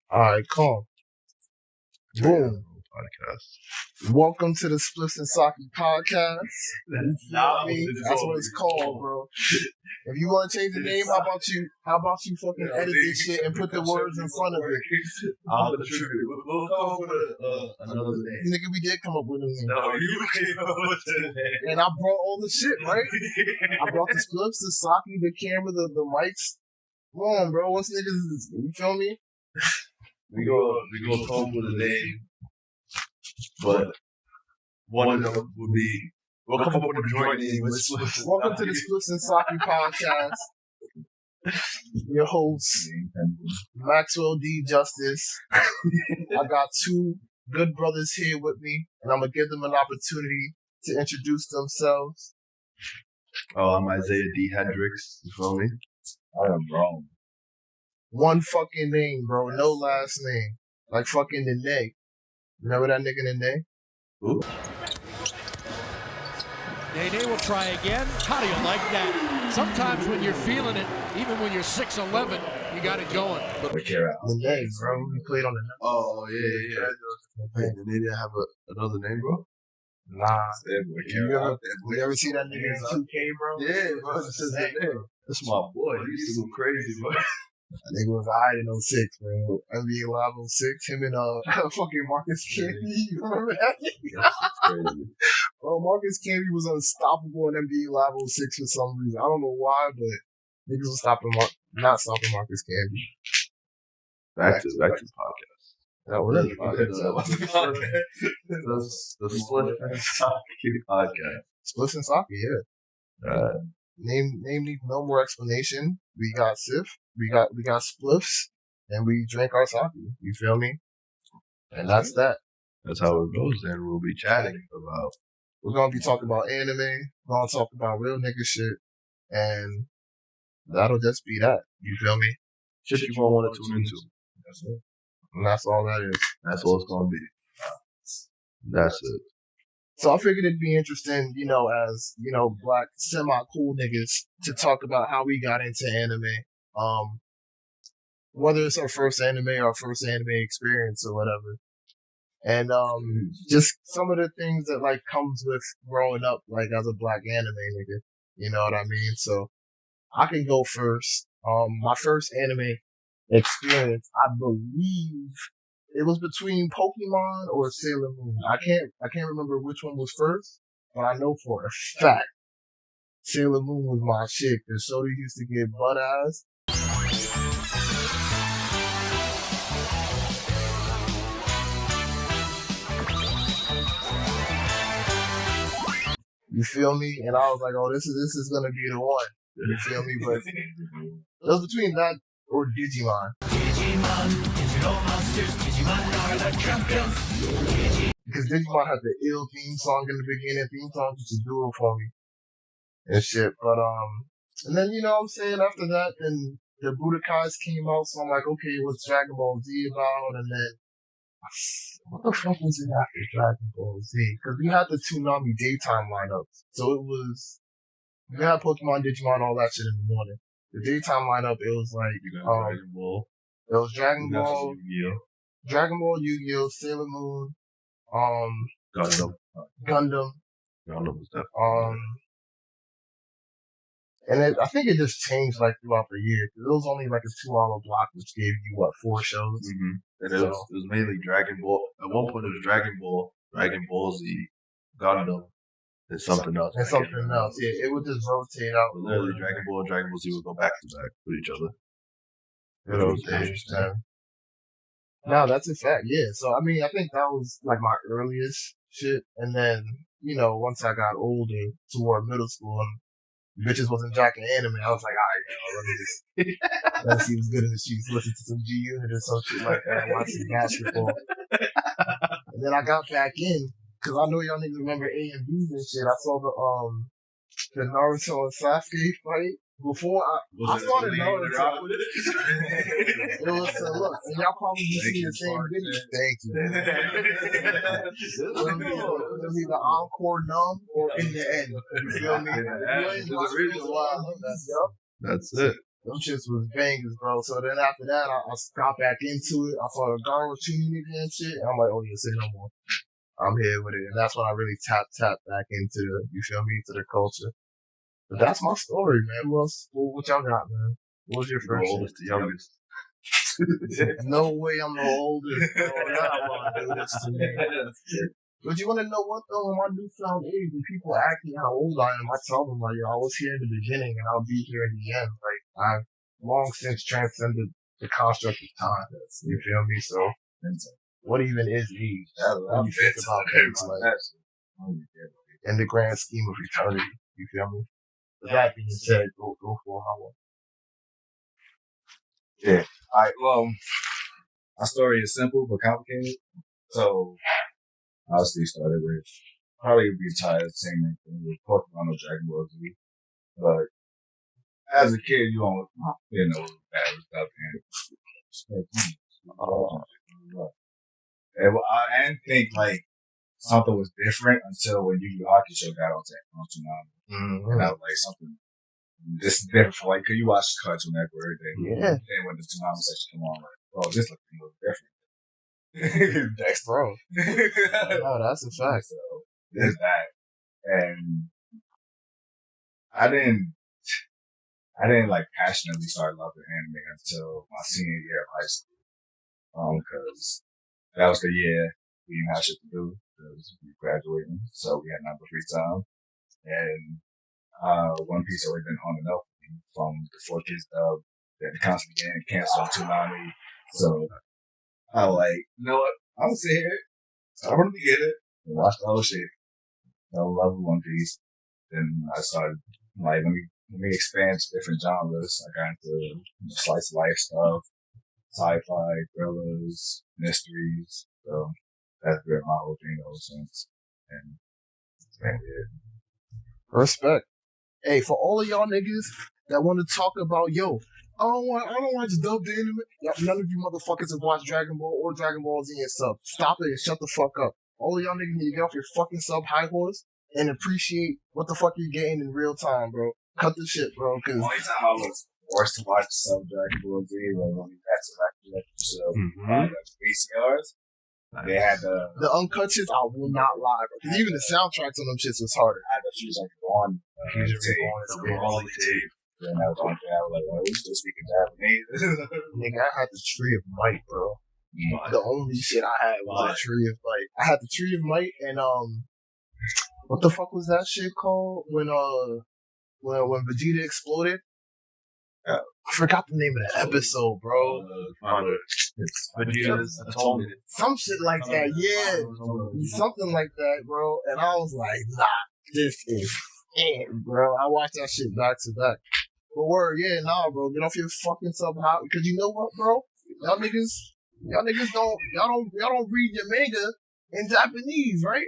Alright, calm. Boom. Podcast. Welcome to the Spliffs and Saki podcast. That's not That's what it's called, bro. If you want to change the name, how about you fucking edit this shit and put the words in front of it? I'll contribute. We'll come up with another name. Nigga, we did come up with a name. No, you came up with the name. And I brought all the shit, right? I brought the Spliffs, the Saki, the camera, the mics. Come on, bro. What's niggas? You feel me? We go come up with a name, but one of them would be. We'll come up with a joint name. Welcome to the Spliffs and Saki podcast. Your host, Maxwell D. Justice. I got two good brothers here with me, and I'm gonna give them an opportunity to introduce themselves. Oh, I'm Isaiah D. Hendricks. You feel me? I am wrong. One fucking name, bro. No last name. Like fucking Nene. Remember that nigga Nene? Who? Nene will try again. How do you like that? Sometimes when you're feeling it, even when you're 6'11", you got it going. But care out. Nene, bro. He played on the net. Oh, yeah. Hey, did they have another name, bro? Nah. You ever see that nigga in 2K, bro? Yeah, bro. That's his name. That's my boy. He used to go crazy, bro. That nigga was high in 06, bro. NBA Live 06, him and fucking Marcus Camby. You remember that? Crazy. Bro, Marcus Camby was unstoppable in NBA Live 06 for some reason. I don't know why, but niggas was not stopping Marcus Camby. Back to the podcast. That was the podcast. The Spliffs and Saki podcast. Spliffs and Saki, yeah. Name needs no more explanation. We got Sif, we got Spliffs, and we drink our sake. You feel me? And that's that. That's how it goes. Then we'll be chatting about. We're gonna be talking about anime. We're gonna talk about real nigga shit, and that'll just be that. You feel me? Shit you won't want to tune into. That's it. And that's all that is. That's all it's gonna be. That's it. So I figured it'd be interesting, as, black semi-cool niggas to talk about how we got into anime. Whether it's our first anime or our first anime experience or whatever. And, just some of the things that, comes with growing up, as a black anime nigga. You know what I mean? So I can go first. My first anime experience, I believe, it was between Pokemon or Sailor Moon. I can't remember which one was first, but I know for a fact Sailor Moon was my shit. The Shorty used to get butt ass. You feel me? And I was like, oh, this is gonna be the one. You feel me? But it was between that or Digimon. Digital monsters, Digimon are the champions. Because Digimon had the ill theme song in the beginning. Theme song used to do it for me and shit. But and then what I'm saying, after that, then the Budokais came out. So I'm like, okay, what's Dragon Ball Z about? And then what the fuck was it after Dragon Ball Z? Because we had the Toonami daytime lineups. So it was we had Pokemon, Digimon, all that shit in the morning. The daytime lineup, it was like Dragon Ball. It was Dragon Ball, Yu-Gi-Oh, Dragon Ball, Yu-Gi-Oh, Sailor Moon, Gundam. Gundam. Gundam was definitely. And I think it just changed throughout the year. It was only a 2-hour block, which gave you 4 shows. Mm-hmm. And it was mainly Dragon Ball. At one point, it was Dragon Ball Z, Gundam, and something else. And something else, yeah. It would just rotate out. But literally, Dragon Ball Z would go back to back with each other. It was interesting. No, that's a fact, yeah. So, I mean, I think that was my earliest shit. And then, once I got older toward middle school and bitches wasn't jacking anime, I was like, all right, let's see what's good in the streets, listen to some G-Unit or some shit like that, watch some basketball. And then I got back in, because I know y'all niggas remember A and B's and shit. I saw the Naruto and Sasuke fight. Before I started Naruto, it was look, and y'all probably see the same video. Thank you. It was either Encore Numb or In the End. You feel me? There's a reason why I love that stuff. That's it. Them shits was bangers, bro. So then after that, I got back into it. I saw the Garo tuning again and shit. And I'm like, oh yeah, say no more. I'm here with it. And that's when I really tapped back into the, you feel me, to the culture. But that's my story, man. What y'all got, man? What was your The first oldest, the youngest. No way I'm the oldest, bro. You're not gonna do this to me. But you want to know what, though? In my newfound age, when people ask me how old I am, I tell them, like, yo, I was here in the beginning and I'll be here in the end. Like, I've long since transcended the construct of time. You feel me? So, what even is age? When you think about things like, in the grand scheme of eternity. You feel me? With that being said, go for how long. Yeah. All right. Well, my story is simple but complicated. So, obviously, started with probably retired same thing with Pokemon or Dragon Ball Z. But as a kid, you don't know bad stuff. And I didn't think like something was different until when Yu Yu Hakusho got on Tsunami. Mm-hmm. And I was like, something. This is different for like, cause you watch Cartoon Network, Yeah. And when the Tsunami section come on, like, oh, this looks a little different. That's bro. Oh, that's a fact. So there's that, and I didn't like passionately start loving anime until my senior year of high school. Because that was the year we didn't have shit to do because we were graduating, so we had nothing but free time. And One Piece already been on and off from the 4Kids dub, then the constantly getting canceled on Toonami. So I was like, you know what? I'm gonna sit here, start from the beginning, and watch the whole shit. I love One Piece. Then I started like, let me expand to different genres. I got into slice of life stuff, sci-fi, thrillers, mysteries. So that's been my whole thing ever since. And that's been it. Respect. Hey, for all of y'all niggas that want to talk about, yo, I don't watch dubbed anime. None of you motherfuckers have watched Dragon Ball or Dragon Ball Z and sub. Stop it and shut the fuck up. All of y'all niggas need to get off your fucking sub high horse and appreciate what the fuck you're getting in real time, bro. Cut the shit, bro. Cause the only time I was forced to watch some Dragon Ball Z was when we had some VCRs. They had the uncut shits. I will not lie, bro. Cause even the soundtracks on them shits was harder. I had the Fusion Reborn. Tape. And that was on there. I was like, oh, we still speaking Japanese. Nigga, I had the Tree of Might, bro. The only shit I had was the Tree of Might. I had the Tree of Might and what the fuck was that shit called when Vegeta exploded? I forgot the name of the episode, bro. Vegeta's Atonement. Some shit like that, yeah. Something like that, bro. And I was like, nah, this is it, bro. I watched that shit back to back. But word, yeah, nah, bro. Get off your fucking sub high. Cause you know what, bro? Y'all niggas don't read your manga in Japanese, right?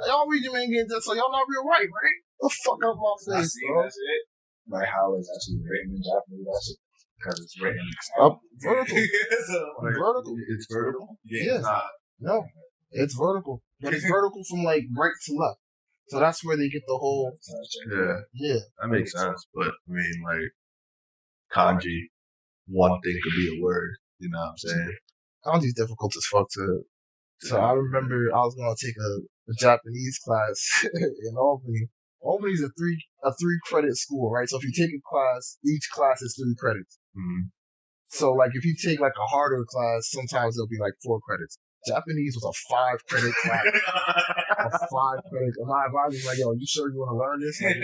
Y'all read your manga in Japanese, so y'all not real right? The fuck out my face, bro. That's it. Like how it's actually written in Japanese, that's it. Because it's written vertical. Vertical. It's vertical? Yeah. No, it's vertical. But it's vertical from like right to left. So that's where they get the whole. Yeah. That makes sense. But I mean, like, kanji, one thing could be a word. You know what I'm saying? Kanji's difficult as fuck to. So I remember I was gonna take a Japanese class in Albany. Albany's a three credit school, right? So if you take a class, each class is 3 credits. Mm-hmm. So like if you take like a harder class, sometimes it'll be like 4 credits. Japanese was a 5 credit class. A 5 credit. And my advisor was like, yo, you sure you want to learn this? Like,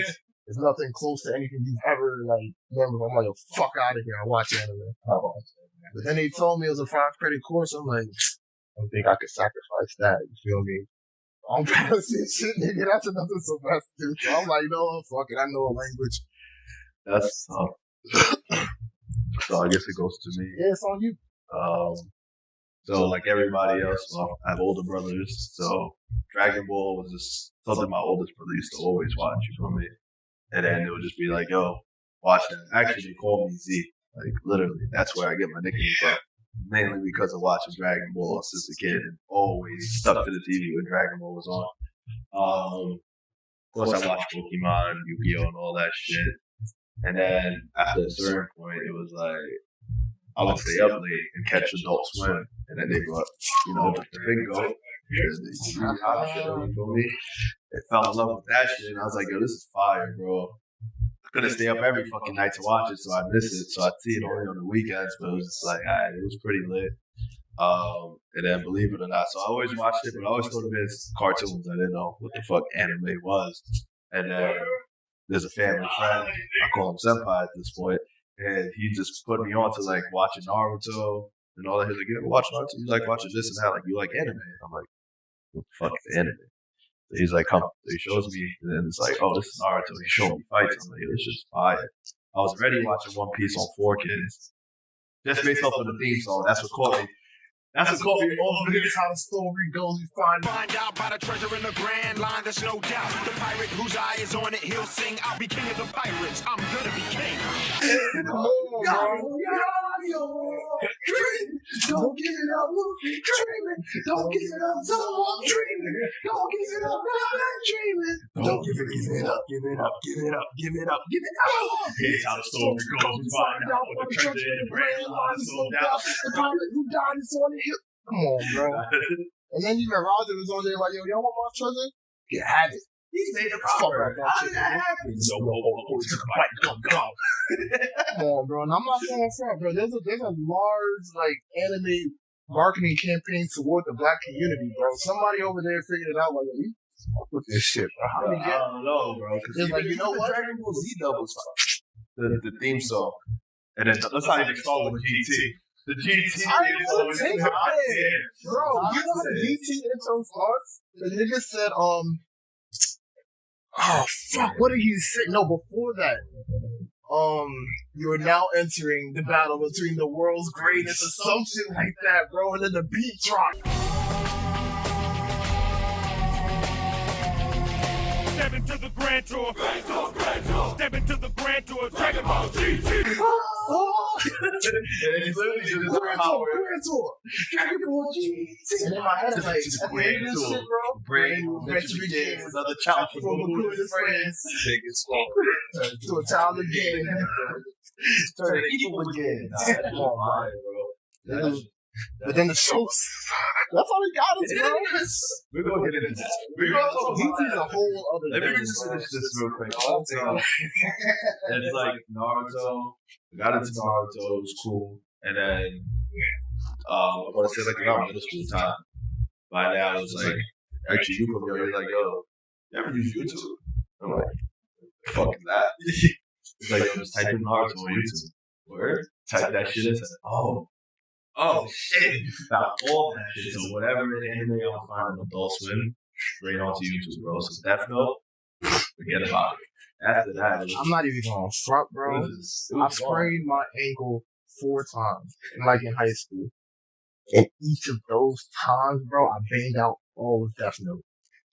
it's nothing close to anything you've ever like learned. I'm like, yo, fuck out of here. I watch anime. But then they told me it was a 5 credit course. I'm like, I don't think I could sacrifice that. You feel me? I'm balancing shit, nigga. That's another semester. So I'm like, you know what? Fuck it. I know a language. That's tough. So I guess it goes to me. Yeah, it's on you. So like everybody else, well, I have older brothers. So Dragon Ball was just something my oldest brother used to always watch. You feel me? And then it would just be like, yo, watch that. Actually, they call me Z. Like literally, that's where I get my nickname from. Mainly because of watching Dragon Ball since a kid and always stuck to the TV when Dragon Ball was on. Of course, I watched Pokemon, Yu-Gi-Oh, and all that shit. And then after a certain point, it was like I would stay up late and catch Adult Swim, and then they brought, the big goat. You feel me? I fell in love with that shit, and I was like, yo, this is fire, bro. I couldn't stay up every fucking night to watch it, so I missed it. So I'd see it only on the weekends, but it was just like, it was pretty lit. And then believe it or not, so I always watched it, but I always thought of it as cartoons. I didn't know what the fuck anime was. And then there's a family friend, I call him Senpai at this point, and he just put me on to like watching Naruto and all that. He's like, you ever watch Naruto? You like watching this and that? Like, you like anime? And I'm like, what the fuck is anime? So he's like, come. So he shows me, and then it's like, oh, this is Naruto. He showed me fights. I'm like, this shit's fire. I was already watching One Piece on 4K, just based off of the theme song. That's what caught me. That's what caught me. Oh, here's how the story goes. We find out by the treasure in the grand line. There's no doubt. The pirate whose eye is on it, he'll sing. I'll be king of the pirates. I'm gonna be king. Don't give it up, dreaming. Don't give it up, so I'm dreaming. Don't give it up, I'm dreaming. Don't give it up, give it up, give it up, give it up, give it up. Here's how the story goes. We find out what the treasure in the grand line is no doubt. The pirate who died is on the hill. Come on, bro. And then even Roger was on there like, yo, y'all want my treasure? You have it. He's made a proper. How did that happen? So, come on, bro. And I'm not going front, bro. There's a large, like, anime marketing campaign toward the black community, bro. Somebody over there figured it out, like, you fuck with this shit, bro. How do you get? I don't know, bro. It's like, you know what? Dragon Ball Z doubles the theme song. And then let's not even start with GT. The GT bro, you know how the GT intro starts? The nigga said, oh fuck, what did he say? No, before that, you are now entering the battle between the world's greatest or some shit like that, bro, and then the beat drops. Step into the grand tour. Step into the grand tour. Dragon Ball GT. And he's literally just Grand tour. Dragon Ball GT. And in my head, like, at the end of this shit, bro, brain will eventually begin. Another challenge for the his friends. Take it slow. To a child again. Turn it evil again. Come on, bro. But then the show, that's how we got us, bro. We're going to get into that. We're going to GT's a whole other Let me thing, just bro. finish this real quick. It's like Naruto. I got into Naruto. It was cool. And then, I want to say like around middle school time. By now, it was like, actually, you put me on, you're like, yo, you ever use YouTube? I'm like, the fuck is that? It's like, yo, just type in Naruto on YouTube. Word? Type that shit in. Oh shit! About all that shit. So whatever anime I'll find on Adult Swim, straight onto YouTube, bro. So Death Note, forget about it. After that, I'm not even going front, bro. I sprained my ankle 4 times, like in high school. And each of those times, bro, I banged out all of Death Note.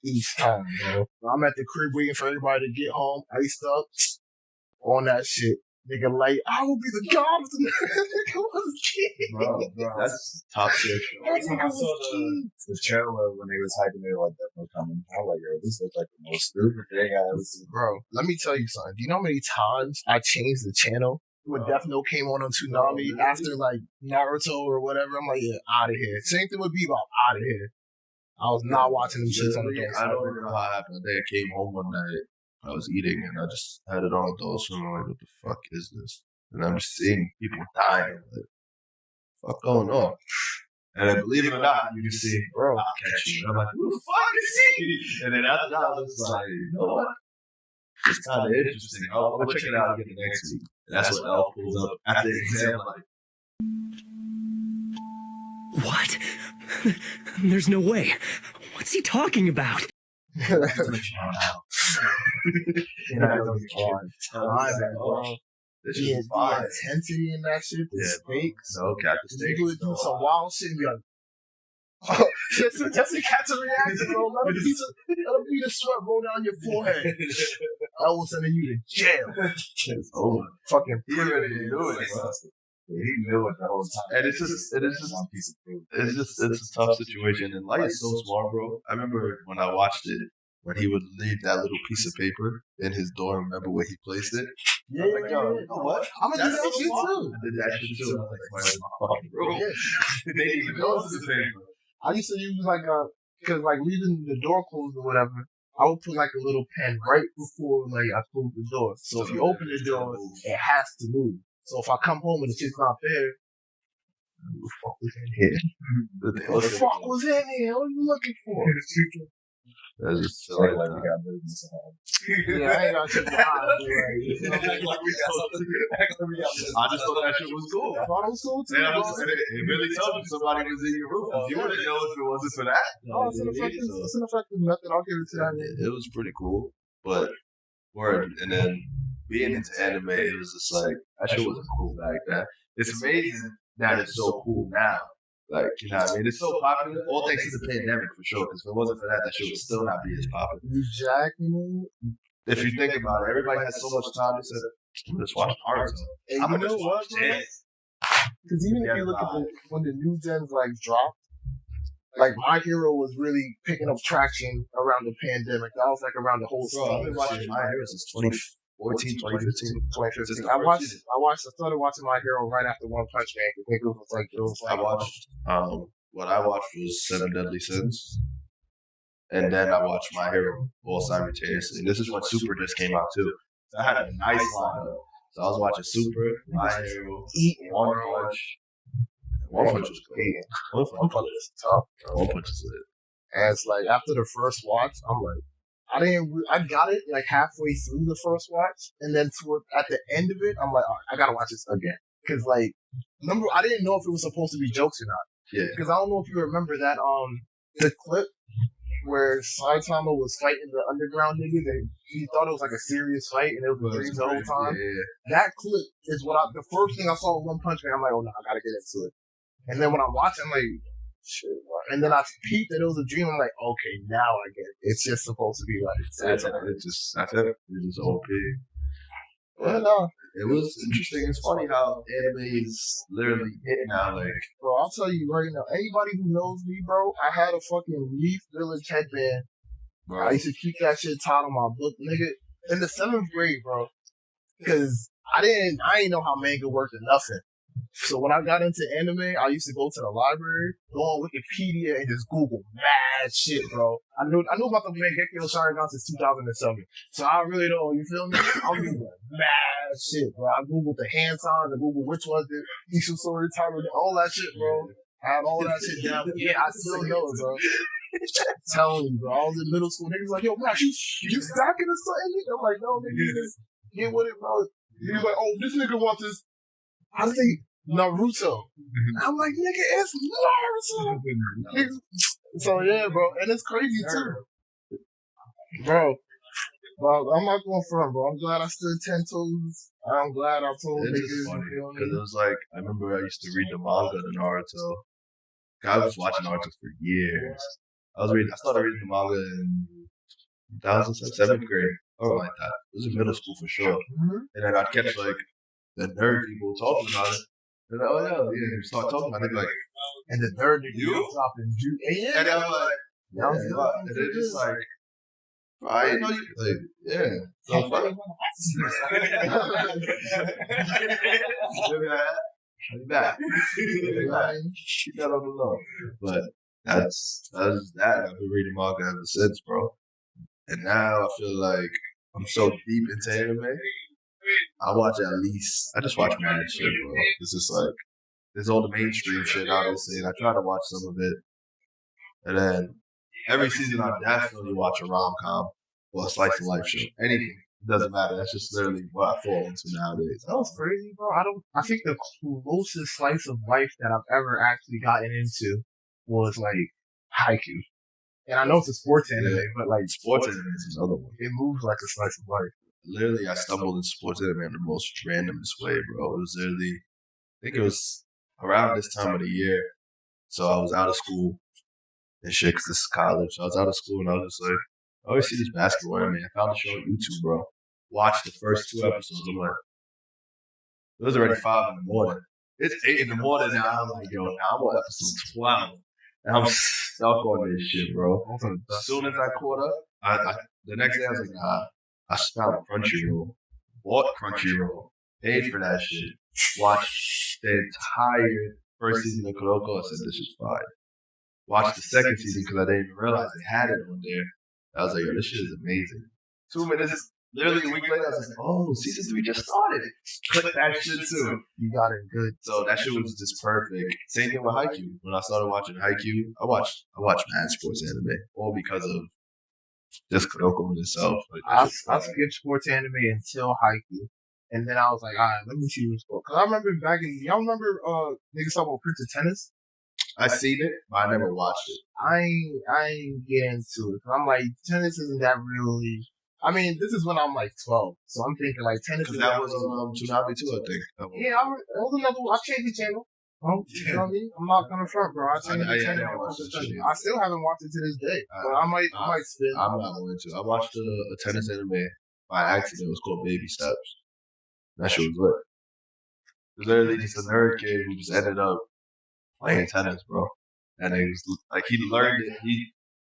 Each time, bro. I'm at the crib waiting for everybody to get home, iced up, on that shit. Nigga, like, I will be the god of the nigga was king. Bro, that's top shit. I saw the trailer when they was hyping it like that no coming. I was like, yo, this looks like the most stupid thing I ever seen. Bro, let me tell you something. Do you know how many times I changed the channel when Death Note came on Toonami after like Naruto or whatever? I'm like, yeah, out of here. Same thing with Bebop, out of here. I was not watching them shits on the game. I don't know how it happened. I came home one night. I was eating and I just had it on Adult Swim. I'm like, what the fuck is this? And I'm just seeing people dying. Like, fuck going on? And then, believe it or not, you can see, bro, I'll catch you. And I'm like, who the fuck is he? And then after that, I was like, you know what? It's kind of interesting. I'll check it out again next week. And that's what L pulls up after the exam. Like, what? There's no way. What's he talking about? This is fire. The intensity in that shit, the stakes. No, Captain You do some wild shit and be like, just to catch a reaction, bro. Let a piece of sweat roll down your forehead. I will send you to jail. It's over. Fucking He already knew it. He knew it the whole time. And it's just one piece of food. It's a tough situation. And Light is so smart, bro. I remember when I watched it, when he would leave that little piece of paper in his dorm, remember where he placed it? Yeah, I was like, yo, yeah. you know what? I'm gonna do that shit smart. too. I did that shit too. I was like, where's my fucking room? Yeah. They didn't even know it was the same. I used to use like cause like leaving the door closed or whatever, I would put like a little pen right before like I close the door. So if you open the door, it has to move. So if I come home and the shit's not there, who the fuck was in here? Who the fuck was in here? What are you looking for? That's just So like we got business at home. Yeah, I ain't gonna take the high, you feel me? Like we got something. Act like we got business. I just thought that shit was cool. I thought it was cool too. And bro. it really told you somebody was in your room. You wouldn't know if it wasn't for that. Oh, it's an effective method. I'll give it to that. It was pretty cool. But, word. And then being into anime, it was just like, that shit wasn't cool back then. It's amazing that it's so cool now. Like, you know what I mean? It's so popular. All thanks to the pandemic, for sure. Because if it wasn't for that, that shit would still not be as popular. You jacking it? If you think about it, everybody has so much time to sit. Just watch Naruto. And I'm you gonna know just what, watch bro? it. Because even if you look at when the new gens like dropped, like My Hero was really picking up traction around the pandemic. That was like around the whole Bro, I've been watching My Hero since 2014, 2015. 2015. I started watching My Hero right after One Punch Man. I think it was like I watched, what I watched was Seven Deadly Sins. And then I watched My Hero all simultaneously. And this is when Super just came out too. So I had a nice lineup. So I was watching Super, My Hero, One Punch. One Punch was great. One Punch is tough. One Punch is lit. And it's like after the first watch, I'm like, I got it like halfway through the first watch, and then at the end of it, I'm like, all right, I gotta watch this again. Cause like, remember, I didn't know if it was supposed to be jokes or not. Yeah. Cause I don't know if you remember that the clip where Saitama was fighting the underground niggas and he thought it was like a serious fight and it was a dream the whole time. Yeah. That clip is the first thing I saw with One Punch Man. I'm like, oh no, I gotta get into it. And then when I'm watching, I'm like, shit. What? And then I peeped that it was a dream. I'm like, okay, now I get it. It's just supposed to be like satire. It's just OP. Well, It was interesting. It's funny how anime is literally hitting now. Like, bro, I'll tell you right now, anybody who knows me, bro, I had a fucking Leaf Village headband. bro, I used to keep that shit tied on my book, nigga, in the 7th grade, bro. Cause I didn't know how manga worked or nothing. So when I got into anime, I used to go to the library, go on Wikipedia, and just Google mad shit, bro. I knew about the Mangekyo Sharingan since 2007. So I really don't, you feel me? I'm doing mad shit, bro. I Googled the hand signs, I Googled which ones the Ishu Sword Timer, all that shit, bro. I had all that shit down. Yeah, I still know it, bro. Telling you, bro. I was in middle school. Niggas like, yo, Max, you stacking or something? Nigga? I'm like, no, nigga, just get with it, bro. He was like, oh, this nigga wants this. I think Naruto. I'm like, nigga, it's Naruto. So yeah, bro, and it's crazy too, bro. Well, I'm not going front, bro. I'm glad I stood 10 toes. I'm glad I told it's niggas. just funny You feel me? because it was like I remember I used to read the manga to Naruto. I was watching Naruto for years. I started reading the manga in 2007, 7th grade, or like that. It was in middle school for sure. And then I'd catch like the nerd people talking about it. And like, oh yeah, you start talking about it, like, And the nerd nigga You? dropping juice. Yeah, and I'm like, yeah, and they're just like, I didn't know you, like, yeah. So funny. I'm back. Keep that on the low. But that's that. I've been reading manga ever since, bro. And now I feel like I'm so deep into anime. I just watch mad shit, bro. It's just like, there's all the mainstream shit, obviously, and I try to watch some of it. And then every season I definitely watch a rom-com or a slice of life show. Anything. It doesn't matter. That's just literally what I fall into nowadays. That was crazy, bro. I think the closest slice of life that I've ever actually gotten into was like Haikyuu. And I know it's a sports anime, but like Sports anime is another one. it moves like a slice of life. Literally, I stumbled into sports anime in the most randomest way, bro. It was literally, I think it was around this time of the year. So I was out of school and shit, because this is college. I was out of school and I was just like, I always see this basketball anime. I found the show on YouTube, bro. Watched the first 2 episodes. I'm like, it was already 5 in the morning. It's 8 in the morning now. I'm like, yo, now I'm on episode 12. And I'm stuck on this shit, bro. As soon as I caught up, the next day I was like, nah, I just found Crunchyroll. bought Crunchyroll, paid for that shit, watched the entire first season of Kuroko, and said this is fire. Watched the second season because I didn't even realize they had it on there. I was like, yo, this shit is amazing. 2 minutes, literally a week later, I was like, oh, season 3 just started. Click that shit too. You got it good. So that shit was just perfect. Same thing with Haikyuu. When I started watching Haikyuu, I watched mad sports anime, all because of just Kuroko in itself. I skipped sports anime until Haikyuu. And then I was like, all right, let me see what's going on. Because I remember y'all remember niggas talking about Prince of Tennis? I seen it, but I never watched it. I ain't get into it. Cause I'm like, tennis isn't that really. I mean, this is when I'm like 12, so I'm thinking like tennis. Because that was Tsunami too, I think. Yeah, that was another. I changed the channel. Oh, you know what I mean? I'm not gonna front, bro. I changed the channel. I still haven't watched it to this day, but I might spin. I'm not going to. I watched a tennis anime by accident. It was called Baby Steps. That shit was lit. It was literally just a nerd kid who just ended up playing tennis, bro. And he was like, he learned it.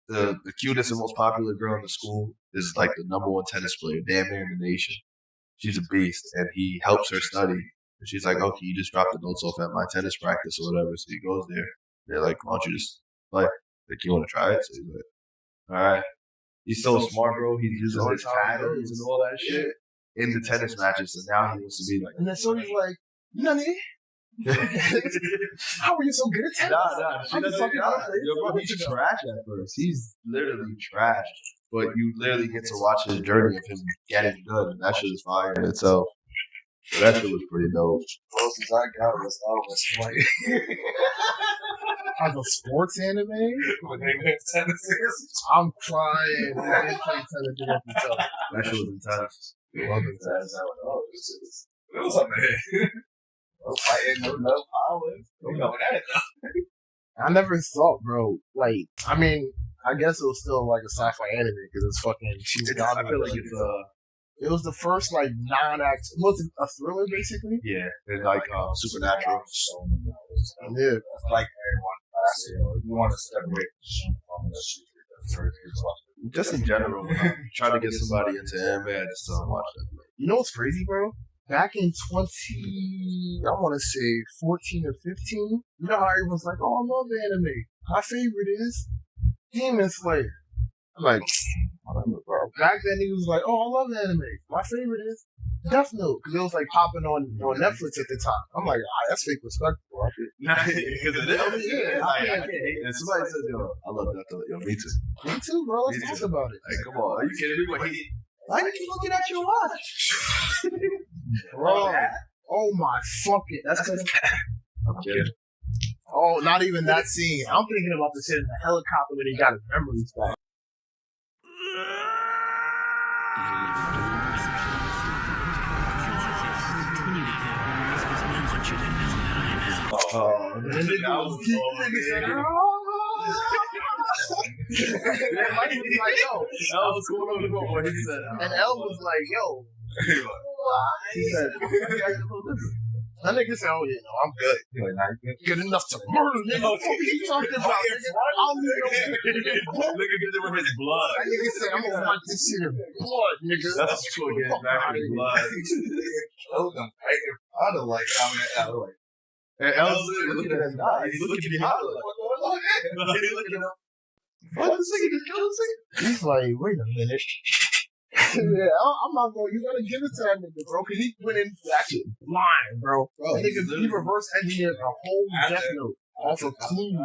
The cutest and most popular girl in the school is like the #1 tennis player, damn near in the nation. She's a beast, and he helps her study. And she's like, okay, you just drop the notes off at my tennis practice or whatever. So he goes there. They're like, why don't you just play? Like, you want to try it? So he's like, all right. He's so smart, bro. He uses his patterns and all that shit in the tennis matches. And now he wants to be like, and then so he's like, Nani? How are you so good at tennis? Nah. He's trash at first. He's literally trash. But you literally get to watch his journey of him getting good. And that shit is fire in itself. So that shit was pretty dope. Closest I got was like as a sports anime? when they went tennis. I'm crying. We didn't play tennis against each other. That shit was intense. It wasn't tennis. It was on the head. No fighting, no powers. No going at it though. I never thought, bro. Like, I mean, I guess it was still like a sci-fi anime because it's fucking. I feel like it's It was the first like non-act. Was it a thriller basically? yeah, it's like supernatural. Yeah. Like everyone, you want to separate from the shit. Just in general, when I'm trying to get somebody into anime, I just don't watch that. You know what's crazy, bro? Back in 20, I want to say 14 or 15, you know how everyone's like, oh, I love anime. My favorite is Demon Slayer. I'm like, bro. Back then, he was like, oh, I love anime. My favorite is Death Note. Because it was like popping on Netflix at the time. I'm like, that's fake respect, bro. Because it is. Yeah, I can't hate. And somebody says, yo, I love Death Note. Yo, me too. Me too, bro. Let's talk about it. Like, come on. Are you kidding me? Why do you keep looking at your watch? Bro. Oh my fucking. That's because. I'm kidding. Oh, not even that scene. I'm thinking about the shit in the helicopter when he got his memories back. Oh, and then that was And Mike was like, yo. what's going on? What he said. And El was like, yo. He said, that nigga said, oh, yeah, no, I'm good. Good enough to murder, nigga. What you talking about, nigga? I don't even know. Look at it with his blood. That nigga said, I'm gonna watch this shit in blood, nigga. That's true again. Back in blood. I don't like how like. And El's looking at him die. He's looking behind him. He's looking at him. What? This nigga just killed this nigga? He's like, wait a minute. Yeah, I'm not going. You gotta give it to that nigga, bro, because he went in actually blind, bro. That nigga, he reverse engineered a whole Death Note off of clues.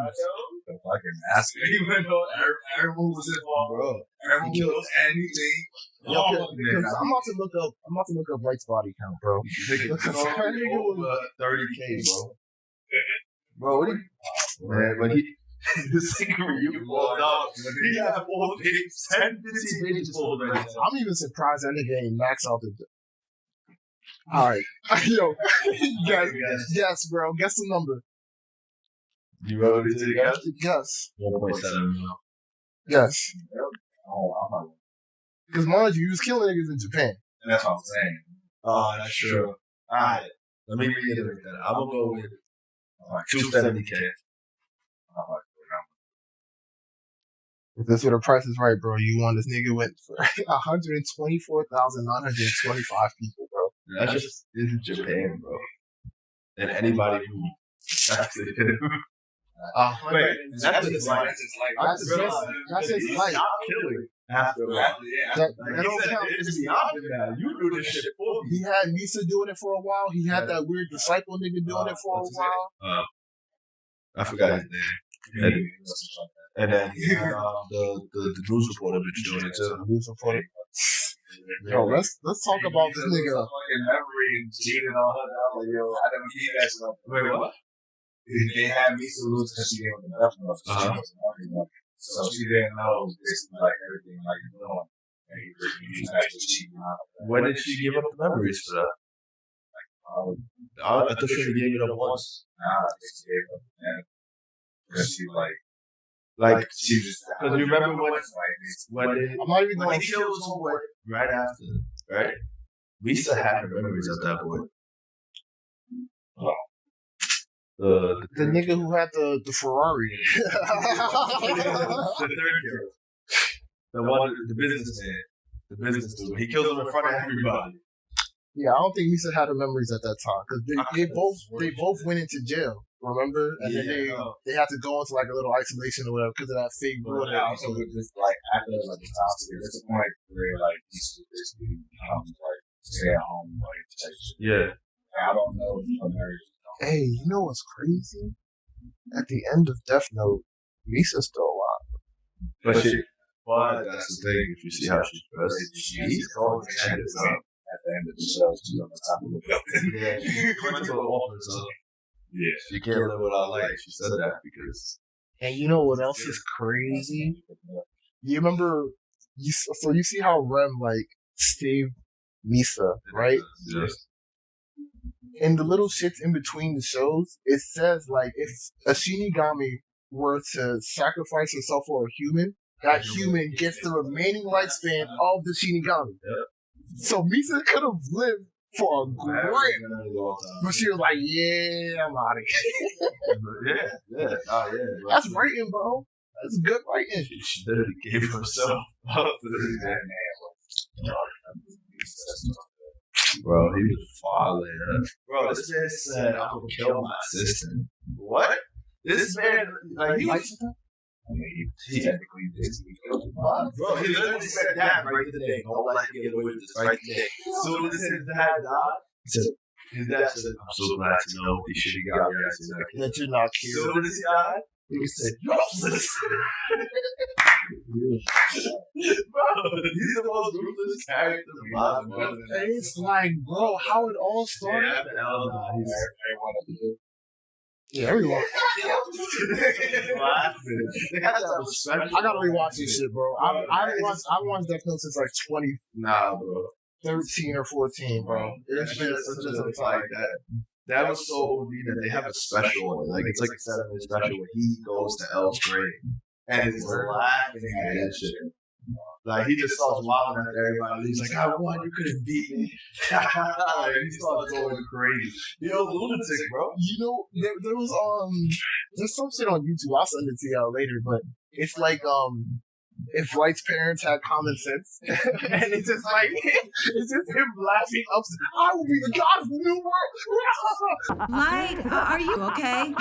The fucking master. Even though everyone was involved, bro. Everyone knows anything. Yo, because I'm about to look up Light's body count, bro. That nigga was 30K, bro. Bro, what man, when he this nigga you pulled up, he had 4 pages, 10, 15 pages full already. I'm even surprised that nigga ain't max out the. Alright. Yo, guess, bro. Guess the number. You ready to guess? Guess. 1.7. Guess. Oh, I'm not. Because mind you, he was killing niggas in Japan. And that's what I'm saying. Oh, that's true. Alright, let me reiterate that. I'm gonna go with 270K. If this were the Price is Right, bro, you won. This nigga went for 124,925 people, bro. That's just in Japan, bro. And anybody who actually did it. Wait, that's his life. That's his life. Killing after that. That don't count. It's beyond that. You do this shit for me. He had Misa doing it for a while. He had that weird disciple nigga doing it for a while. I forgot his name. And then the news reporter bitch doing it too. News reporter. Yo, let's talk about this nigga. Fucking memory and cheating on her. Like, yo, I never keep that shit up. Wait, what? They had me to lose because she gave him the death note. So she didn't know basically like everything like you know. And he was actually cheating on her. When did she give up the memories for that? I thought she gave it up once. Nah, she gave up. Because she she just. Because you remember when I'm not even going he killed his homeboy right after, right? Lisa had her memories at that point. The nigga who had the Ferrari. the third hero. The one, the businessman. The business dude. He kills him in front of everybody. Yeah, I don't think Lisa had her memories at that time because they both went into jail. Remember, and then they had to go into like a little isolation or whatever because of that fake blood. Yeah, also with this like after like the top tier, there's a point where like Lisa basically becomes like stay at home like type shit. Yeah. I don't know if I'm married. Hey, you know what's crazy? At the end of Death Note, Lisa's still alive. But that's the thing. If you see how she's dressed, she's going to end up at the end of the show. She's on the top of the building. Yeah, she offers up. Yeah, she can't live without light. She said that because. And you know what else is crazy? You remember? So you see how Rem like saved Misa, right? Yes. In the little shits in between the shows, it says like if a Shinigami were to sacrifice herself for a human, that human gets the remaining lifespan of the Shinigami. Yep. So Misa could have lived for a grand, but she was like, "Yeah, I'm out of here." Yeah. Oh yeah. Bro. That's writing, bro. That's good writing. She literally gave herself up to the man. Bro, he was falling. Bro, this man said, "I'm gonna kill my sister." What? This man, like, he technically basically killed him. Bro, he literally said that right today. Don't let him get away with this right today. So when his dad died, his dad said, "I'm so glad to know he should have got me that you're not cute." So when he died, he said, "Yo, listen." Bro, he's the most ruthless character alive. And it's like, bro, how it all started. Yeah, everyone. I gotta rewatch this shit, bro. I watched Death Note since like 2013 or 14, bro. It's been just like that. That was so OD that they have a special, like it's like a 7-minute special where he goes to L's grave and he's laughing at that shit. Like he just starts wilding at everybody. He's like, "I won, you couldn't beat me." Like, he starts going crazy. Yo, lunatic, bro. You know, there was there's some shit on YouTube. I'll send it to y'all later, but it's like if Light's parents had common sense, and it's just like it's just him laughing up. I will be the god of the new world. Light, are you okay?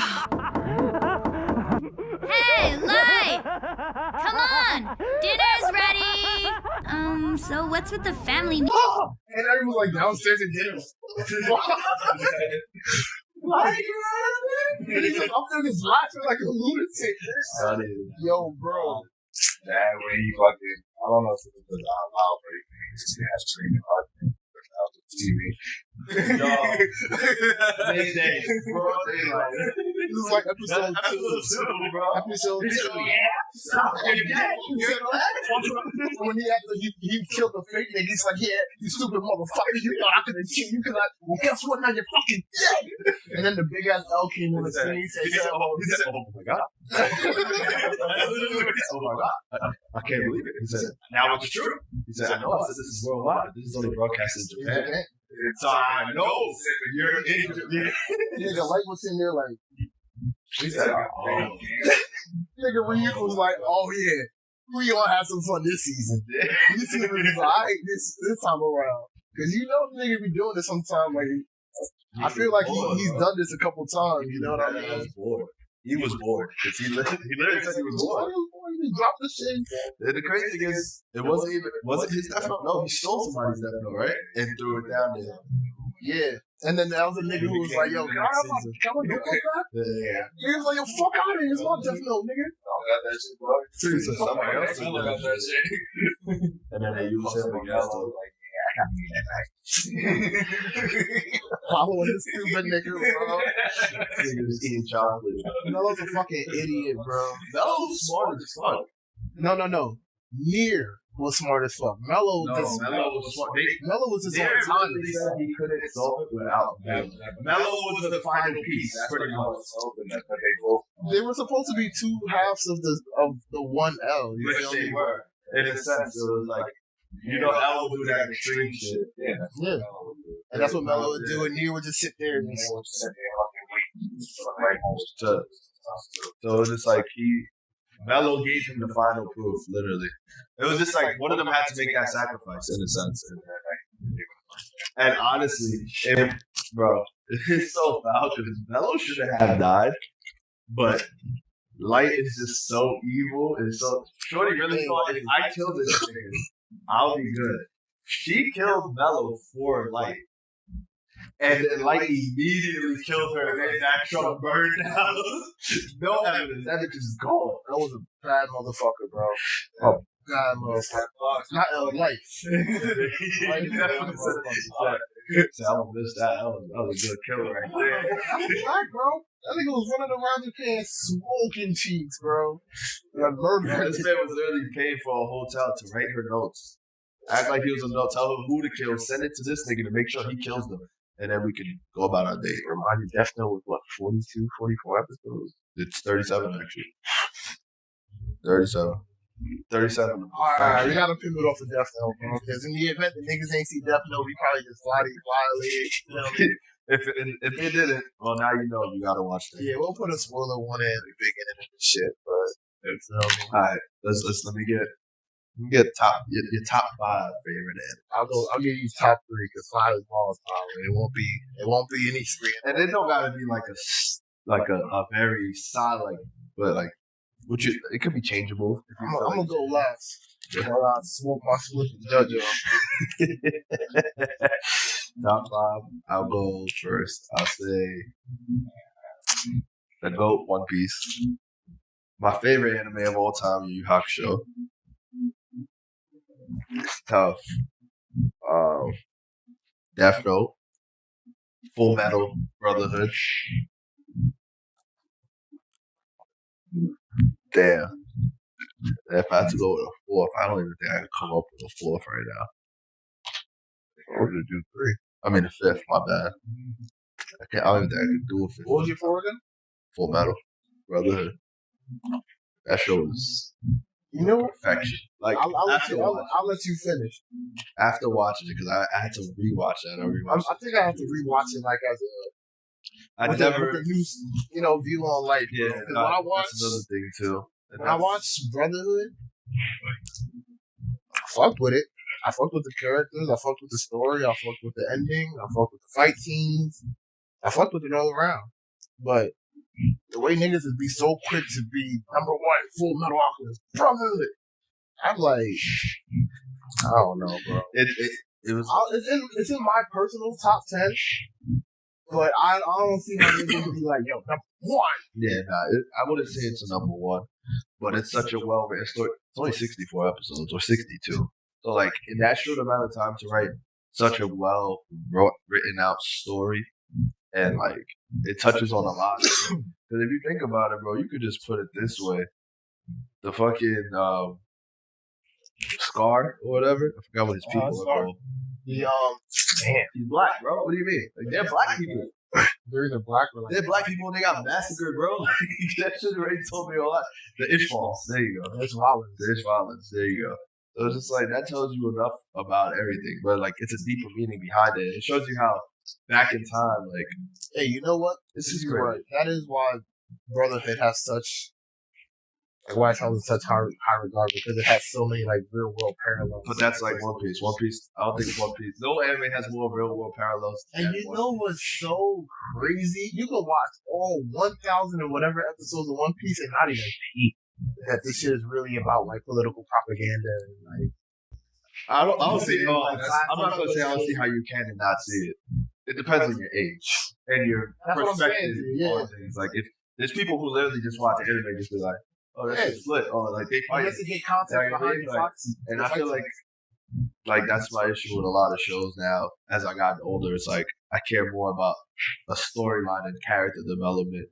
Hey, Light! Come on! Dinner's ready! So what's with the family? And everyone's like downstairs at dinner. Light, and he's like up there just laughing like a lunatic. Yo, bro. That way you fucking, I don't know if it was the loud break thing, because they have streaming argument without the TV. Yo, they broad daylight. This is like episode 2, bro. Episode 2. When he killed the fake nigga, he's like, "Yeah, you stupid motherfucker, you thought I could have killed you because well, guess what? Now you're fucking dead." And then the big ass L came on the scene. He said, "Oh my god." Oh my god. I can't believe it. He said, "Now it's true." He said, "I know. I said, this is worldwide. This is only broadcast in Japan." So I know you're in Japan. Nigga, Light was in there like, he said, nigga Ryuk was like, "Oh yeah, We gonna have some fun this season. This season is alright this time around. Cause you know the nigga be doing this sometimes. Like I feel like he's done this a couple times. You know what I mean? He was bored because he literally said he was bored. He dropped the shit. The crazy thing is, it wasn't his death note. No, he stole somebody's death note, right? And threw it down there. Yeah. And then there was a nigga who was like, yo, can I have my notebook back? Yeah. He was like, yo, fuck out of here. It's my death note, nigga. Seriously, somebody else I got that shit. and then they used him against him. Following this stupid nigga, bro. Niggas eating chocolate. Melo's a fucking idiot, bro. Melo's smart as fuck. No. Near was smart as fuck. Melo was smart. Melo was his own They time. said he couldn't solve it without Melo. Melo was the final piece, pretty much. They were supposed to be two halves of the one L. You Which feel they me? were. In a sense, it was like, L would do that extreme shit. Yeah. And that's what Melo would do, and Near would just sit there and So it's just like Melo gave him the final proof, literally. It was just like one of them had to make that sacrifice in a sense. And honestly, bro, it's so foul because Melo should have died, but Light is just so evil and so. Shorty really thought if I kill this nigga, I'll be good. She killed Melo for Light. And then Light immediately killed her, and then that truck burned down. No evidence. That bitch is gone. that was a bad motherfucker, bro. Oh, God, motherfucker. Not Light. So I don't miss that. That was a good kill right there. That's black, bro. That nigga was running around Japan smoking cheeks, bro. Like murder. This man was literally paying for a hotel to write her notes. Act like he was a note. Tell her who to kill. Send it to this nigga to make sure he kills them. And then we can go about our day. Remind you, Death Note was what, 42, 44 episodes? It's 37, actually. 37. 37. Alright, we gotta pivot off of Death Note, bro. Because in the event the niggas ain't see Death Note, we probably just violated. You know what I mean? If they didn't, well, now you know you gotta watch that. Yeah, we'll put a spoiler one in the beginning of the shit, but it's Alright, let me get your top 5 favorite anime. I'll give you top 3 because 5 is Ball's power. It won't be any screen. And it don't gotta be like a very solid, but like it could be changeable. I'm gonna go last. While I smoke my split and judge Top 5. I'll go first. I'll say the GOAT, One Piece. My favorite anime of all time, Yu Yu Hakusho. It's tough. Death Note. Full Metal Brotherhood. Damn. If I had to go with a 4th, I don't even think I could come up with a 4th right now. We're gonna do 3. I mean a 5th, my bad. I don't even think I could do a 5th. What was your 4 again? Full Metal Brotherhood. That show was perfection. Like I'll let you finish. After watching it, because I had to rewatch that. I think I have to rewatch it like as a I never with a new view on life. Yeah, when I watched, that's another thing too. When I watched Brotherhood, I fucked with it. I fucked with the characters. I fucked with the story. I fucked with the ending. I fucked with the fight scenes. I fucked with it all around. But the way niggas would be so quick to be number 1, Full Metal Alchemist, Brotherhood. I'm like, I don't know, bro. It was. It's in my personal top 10. But I don't see how niggas can be like, yo, number 1. Yeah, I wouldn't say it's a number 1, but it's such a well-written story. It's only 64 episodes or 62. So, like, in that short amount of time to write such a well-written out story, and, like, it touches on a lot. Because if you think about it, bro, you could just put it this way. The fucking Scar or whatever. I forgot what his people are called. He's black, bro. What do you mean? Like, they're black people. They're either black or like they're black people and they got massacred, bro. That shit already told me a lot. The Ishmaels. There you go. There's violence. There's violence. There you go. So it's just like, that tells you enough about everything. But, like, it's a deeper meaning behind it. It shows you how back in time, like... Hey, you know what? This is right. That is why Brotherhood has such Like why it's held in such high regard because it has so many like real world parallels. But that's like One Piece. One Piece, I don't think One Piece. No anime has more real world parallels. And you know what's so crazy? You can watch all 1,000 and whatever episodes of One Piece and not even peep that this shit is really about like political propaganda and like. I don't see. No, I'm not gonna say I don't see how you can and not see it. It depends on your age and your perspective on things. Like if there's people who literally just watch anime and just be like, "Oh, that's just lit." Oh, like they fight. Just to get content behind the fox. And I feel like that's my issue with a lot of shows now. As I got older, it's like I care more about a storyline and character development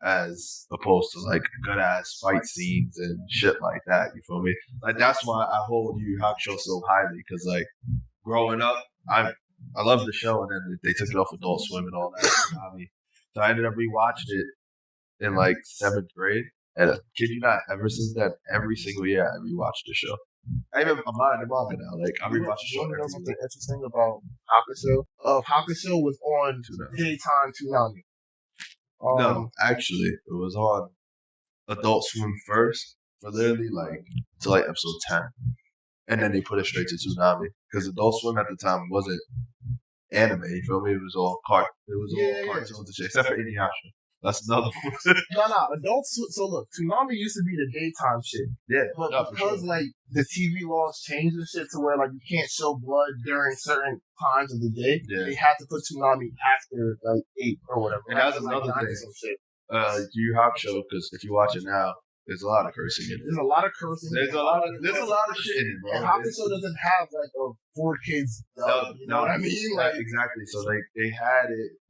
as opposed to like good ass fight scenes and shit like that. You feel me? Like that's why I hold Yu Yu Hakusho so highly because like growing up, I loved the show and then they took it off Adult Swim and all that. So I ended up rewatching it in like 7th grade. And kid you not, ever since then, every single year I rewatched the show. I'm not in the manga now. Like I rewatch the show. You know something interesting about Hakusho? Hakusho was on daytime Toonami. No, actually, it was on Adult Swim first for literally like to like episode 10, and then they put it straight to Toonami because Adult Swim at the time wasn't anime. You feel me? It was all cartoons and shit, except for Inuyasha. That's another one. No, Adult Swim. So look, Toonami used to be the daytime shit. Yeah, but because like the TV laws changed and shit to where like you can't show blood during certain times of the day, they had to put Toonami after like 8 or whatever. And that's another thing. Yu Yu Hakusho, because if you watch it now, there's a lot of cursing in it. There's a lot of cursing. There's a lot of shit in it, bro. And Hakusho doesn't have like a 4 kids. You know what I mean? Like exactly. So they had it.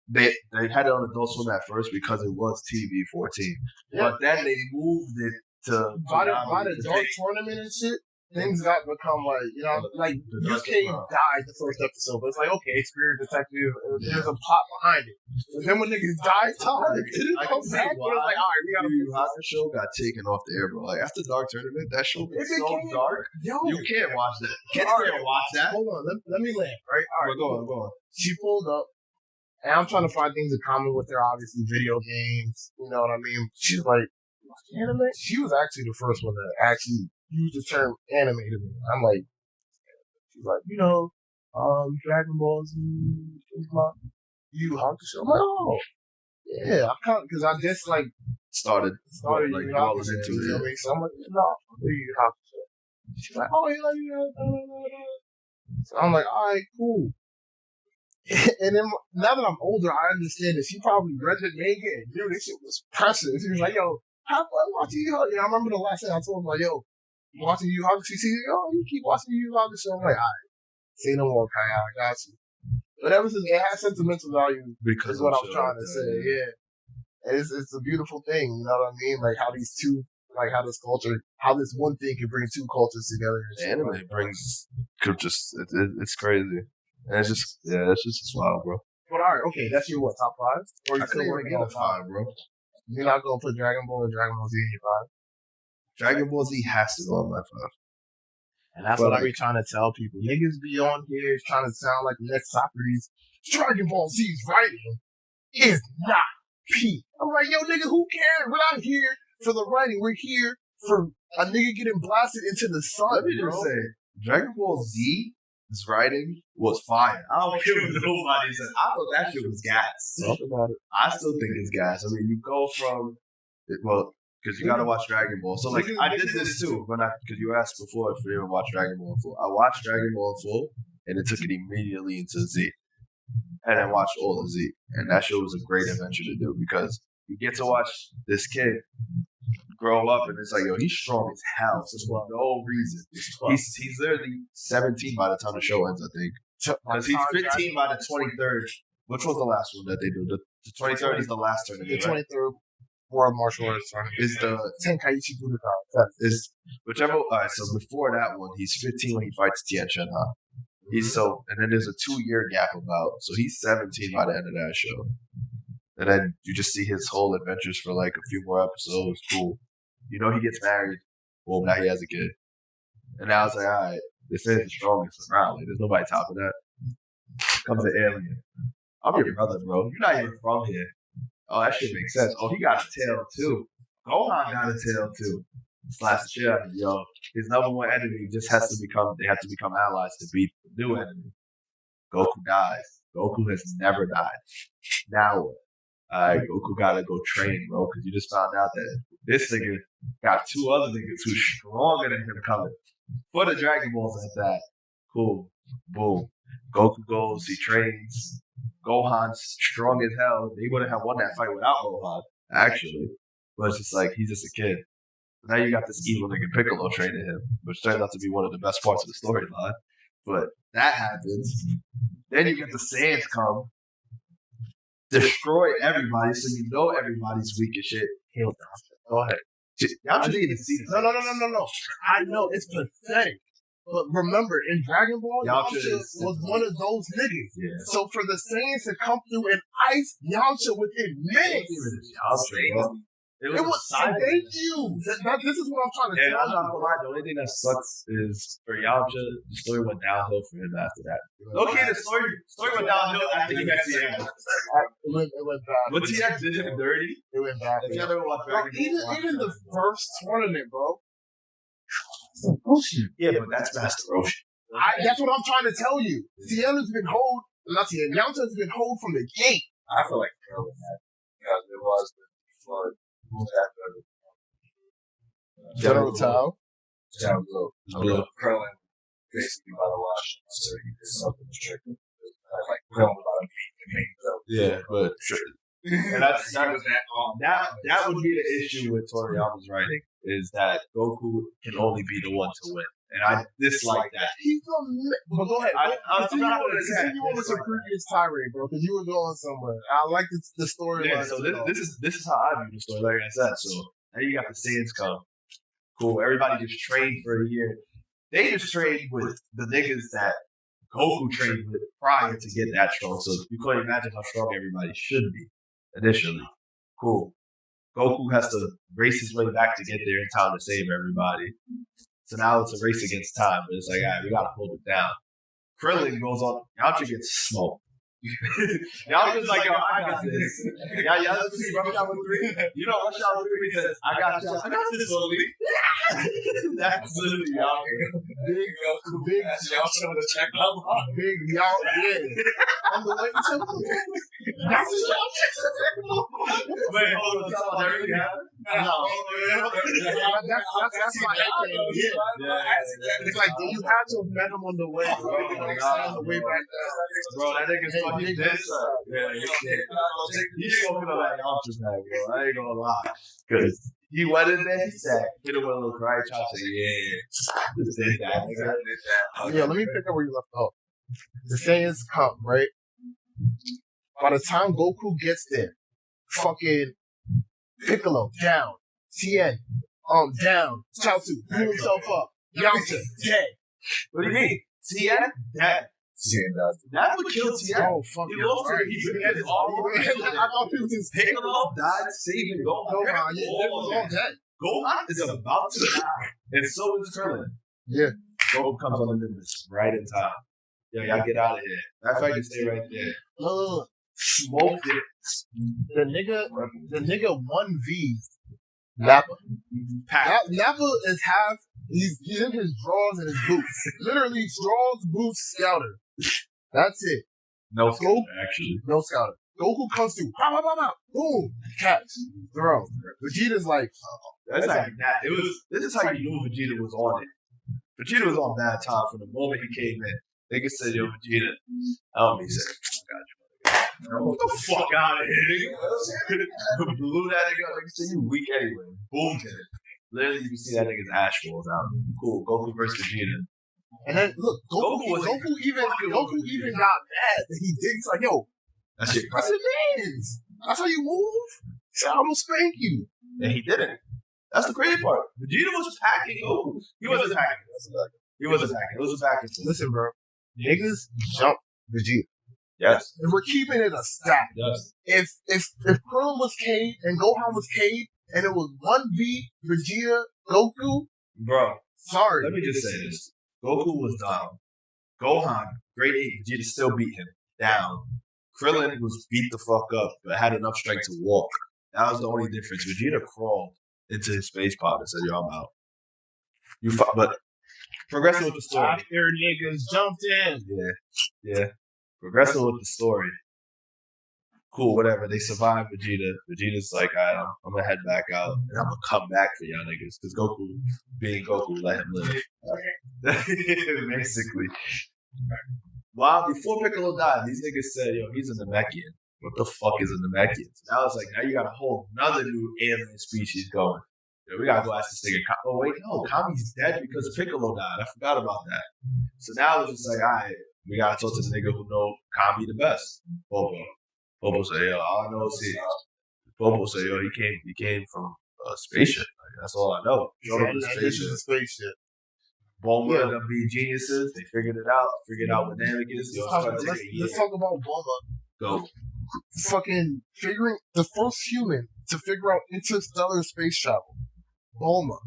They had it on Adult Swim at first because it was TV 14, but then they moved it to by the Dark Tournament and shit. Things got become like like UK died the first episode, but it's like okay, Spirit Detective. There's a plot behind it. But then when niggas died, it didn't come back. It was like all right, we gotta. Yu Yu Hakusho got taken off the air, bro. Like after Dark Tournament, that show was so dark. Yo, you can't watch that. Kids can't watch that. Hold on, let me land. Right, all right, go on. She pulled up. And I'm trying to find things in common with her, obviously, video games. You know what I mean? She's like, anime? She was actually the first one to actually use the term anime to me. I'm like, she's like, Dragon Ball Z, Yu Hakusho. I'm like, oh, yeah. I kind of, because I just like started like all into it. You know what I mean? So I'm like, no, Yu Hakusho. She's like, oh, So I'm like, all right, cool. And then now that I'm older, I understand that she probably read the manga and dude, this shit was pressing. She was like, yo, have fun watching Yu Hakusho. I remember the last thing I told her, like, yo, watching Yu Hakusho. She said, yo, you keep watching Yu Hakusho. I'm like, all right, say no more, Kaya, I got you. But ever since it has sentimental value, because is what I'm trying to say, yeah. And it's a beautiful thing, you know what I mean? Like how these two, like how this culture, how this one thing can bring 2 cultures together. Anime it's crazy. And it's just wild, bro. But alright, okay, that's your top 5? Or I couldn't even get a 5, bro. You're not gonna put Dragon Ball or Dragon Ball Z in your 5? Dragon Ball Z has to go on my 5. And that's what I be trying to tell people. Niggas be on here trying to sound like the next Socrates. Dragon Ball Z's writing is not peak. I'm like, yo, nigga, who cares? We're not here for the writing. We're here for a nigga getting blasted into the sun. Let me just say, Dragon Ball Z. His writing was fire. I don't care what nobody said. I thought that shit was gas. Talk about it. I still think it's gas. I mean, you go from because you gotta watch Dragon Ball. So like, I did this too because you asked before if you ever watched Dragon Ball in full. I watched Dragon Ball in full, and it took it immediately into Z, and I watched all of Z, and that show was a great adventure to do because you get to watch this kid grow up, and it's like, yo, he's strong as hell for no reason. He's literally 17 by the time the show ends, I think. Because he's 15 by the 23rd. Which was the last one that they do? The 23rd is the last tournament. The 23rd World Martial Arts Tournament is the Tenkaichi Budokai. Is whichever. All right, so before that one, he's 15 when he fights Tien Shen Han. And then there's a 2-year gap about. So he's 17 by the end of that show. And then you just see his whole adventures for like a few more episodes. Cool. He gets married. Well, now he has a kid. And now it's like, all right, this is the strongest around. Like, there's nobody topping that. Comes an alien. I'm your brother, bro. You're not even from here. Oh, that shit makes sense. Oh, he got a tail too. Gohan got a tail too. Slash the shit out of him, yo. His number one enemy just has to become. They have to become allies to beat the new enemy. Goku dies. Goku has never died. Now what? Alright, Goku gotta go train, bro, because you just found out that this nigga got two other niggas who's stronger than him coming. For the Dragon Balls at that. Cool. Boom. Goku goes, he trains. Gohan's strong as hell. They wouldn't have won that fight without Gohan, actually. But it's just like, he's just a kid. Now you got this evil nigga Piccolo training him, which turns out to be one of the best parts of the storyline. But that happens. Then you get the Saiyans come, destroy everybody, so you know everybody's weak as shit. Kill Yamcha. Go ahead. Yamcha didn't even see this. No. I know it's pathetic. But remember, in Dragon Ball, Yamcha was one of those niggas. Yeah. So for the Saiyans to come through and ice Yamcha within minutes. It was thank you. This is what I'm trying to tell you. I'm not gonna lie, the only thing that sucks is for Yamcha, the story went downhill for him after that. Okay, the story went downhill after he got TX. It went bad. When TX did him dirty, it went bad. Even the first tournament, bro. Bullshit. Yeah, but that's Master Roshi. That's what I'm trying to tell you. Yamcha's been Yamcha's been hold from the gate. I feel like Krillin had because it was the flood. General Tao. Krillin basically by the wash, so he did something restricted. Like Krillin about to beat the main though. Yeah, but and that would be the issue with Toriyama's writing, is that Goku can only be the one to win. And I dislike that. But go ahead. Continue on with your previous tirade, bro, because you were going somewhere. I like the story. Yeah, so this is how I view the story, like I said. So now you got the Saiyans come. Cool. Everybody just trained for a year. They just trained with the niggas that Goku trained with prior to get that strong. So you couldn't imagine how strong everybody should be initially. Cool. Goku has to race his way back to get there in time to save everybody. So now it's a race against time, but it's like, all right, we gotta hold it down. Krillin goes on, Yamcha gets smoked. Yamcha's like, yo, I got this. Y'all just rush out with 3. You know, rush out with 3 because I got this slowly. That's literally Yamcha. Big Yamcha with a check out. Big Yamcha, yeah. On the way to that's Wait, hold on, tell that really happened? No. That's my opinion. Yeah. It's like, you had to have met him on the way, bro. On the way back there. Bro, that nigga's fucking this. Yeah, he's smoking on that Yamcha's bag, bro. I ain't gonna lie. Because he went in there, he said, hit him with a little cry chop, said, yeah. Just did that, nigga. Yeah, let me pick up where you left off. The Saiyans come, right? By the time Goku gets there, fucking Piccolo down, Tien down, Chaozu blew himself up, Yamcha dead. What do you mean? Tien dead. That would kill Tien. Oh fuck! He lost it. He had all over. I thought he was just Piccolo died saving Gohan. Gohan, yeah, they was all dead. Gohan is about to die, and so is Krillin. Yeah. Goku comes on into this right in time. Yo, y'all get out of here. Matter of fact, you stay right there. Look. Smoked it. The nigga 1v Nappa. Nappa is half. He's in his drawers and his boots. Literally drawers, boots, scouter. That's it. No scouter, actually. No scouter. Goku comes through. Pow, pow, pow, pow. Boom. Catch. Throw. Vegeta's like, that's like that. This is how you knew Vegeta was on it. Vegeta was on bad time from the moment he came in. Nigga said, yo, Vegeta. He said, I got you. What the fuck out of here, nigga? Blew that nigga up. Nigga said, you weak anyway. Boom to it. Literally, you can see that nigga's ash falls out. Cool. Goku versus Vegeta. And then, look, Goku even got mad that he did. He's like, yo, that's your means. That's how you move? So I'm gonna spank you. And he didn't. That's the crazy part. Vegeta was packing Goku. He wasn't packing. He wasn't packing. It was a packing. Listen, bro. Niggas jump Vegeta. Yes. And we're keeping it a stack. Yes. If Krillin was Cade and Gohan was Cade and it was 1v Vegeta, Goku, bro. Sorry. Let me just say this. Goku was down. Gohan, grade 8, Vegeta still beat him down. Krillin was beat the fuck up, but had enough strength to walk. That was the only difference. Vegeta crawled. into his space pod and said, "Yo, I'm out." But progressing with the story. After niggas jumped in. Yeah. Progressing with the story. Cool, whatever. They survived Vegeta. Vegeta's like, I'm gonna head back out and I'm gonna come back for y'all niggas. Because Goku, being Goku, let him live. Basically. Wow, before Piccolo died, these niggas said, yo, he's a Namekian. What the fuck is a Namekian? So now it's like, now you got a whole another new alien species going. Yeah, we gotta go ask this nigga. Oh, wait, no, Kami's dead because Piccolo died. I forgot about that. So now it's just like, all right, we gotta talk to the nigga who know Kami the best. Bobo. Bobo say, yo, all I know is Bobo say, yo, he came from a spaceship. Like, that's all I know. This is a spaceship. Bulma and them being geniuses, they figured out what Namek is. Let's talk about Bulma. Go. Fucking figuring the first human to figure out interstellar space travel. Bulma.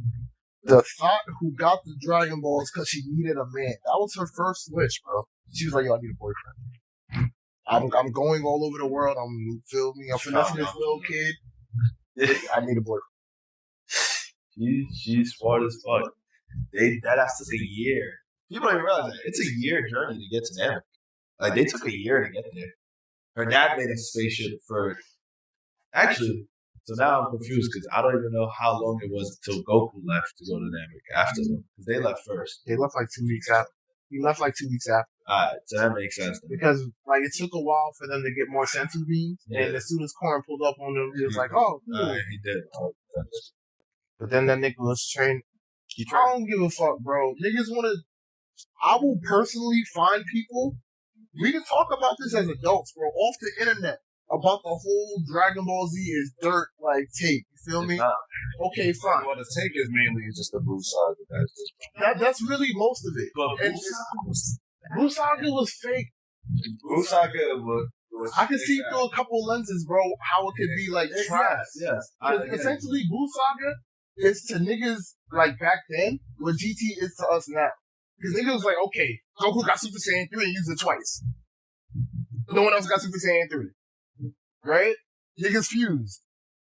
The thought who got the Dragon Balls because she needed a man. That was her first wish, bro. She was like, yo, I need a boyfriend. I'm going all over the world. I'm finessing this little kid. I need a boyfriend. She's smart as fuck. That took a year. People don't even realize that. It's a year journey to get to Namek. Like, they took a year to get there. Her dad made a spaceship for... Actually, so now I'm confused because I don't even know how long it was until Goku left to go to Namek after them. Because they left first. They left like 2 weeks after. He left like 2 weeks after. Alright, so that makes sense. Then. Because, like, it took a while for them to get more sensu beams. Yeah. And as soon as Korn pulled up on them, he was like, oh, cool. He did. But then that nigga was trained. I don't give a fuck, bro. Niggas want to... I will personally find people... We can talk about this as adults, bro, off the internet. About the whole Dragon Ball Z is dirt, like, tape. You feel me? Not. Okay, fine. What the take is mainly just the Blue Saga. That's really most of it. But Blue Saga was fake. Blue Saga was I can see through a couple lenses, bro, how it could be, like, trash. Yes. Essentially, Blue Saga is to niggas, like, back then, what GT is to us now. Because niggas was like, okay, Goku got Super Saiyan 3 and used it twice. No one else got Super Saiyan 3. Right? Niggas fused.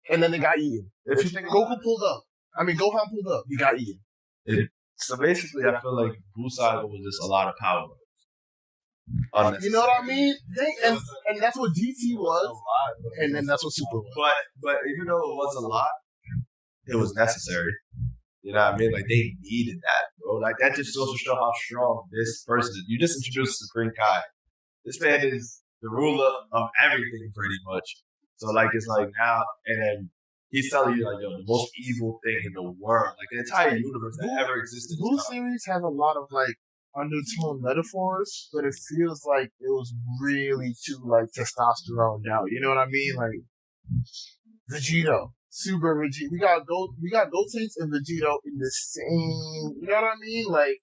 And then they got eaten. If you think Gohan pulled up, he got eaten. So basically, I feel like Blue Saga was just a lot of power. You know what I mean? And that's what GT was, and then that's what Super was. But even though it was a lot, it was necessary. You know what I mean? Like, they needed that, bro. Like, that just goes to show how strong this person is. You just introduced Supreme Kai. This man is the ruler of everything, pretty much. So, like, it's like now, and then he's telling you, like, yo, the most evil thing in the world, like, the entire universe that ever existed. Blue series has a lot of, like, undertone metaphors, but it feels like it was really too, like, testosterone out. You know what I mean? Like, Vegito. Super Vegito. We got Gotenks and Vegito in the same. You know what I mean? Like.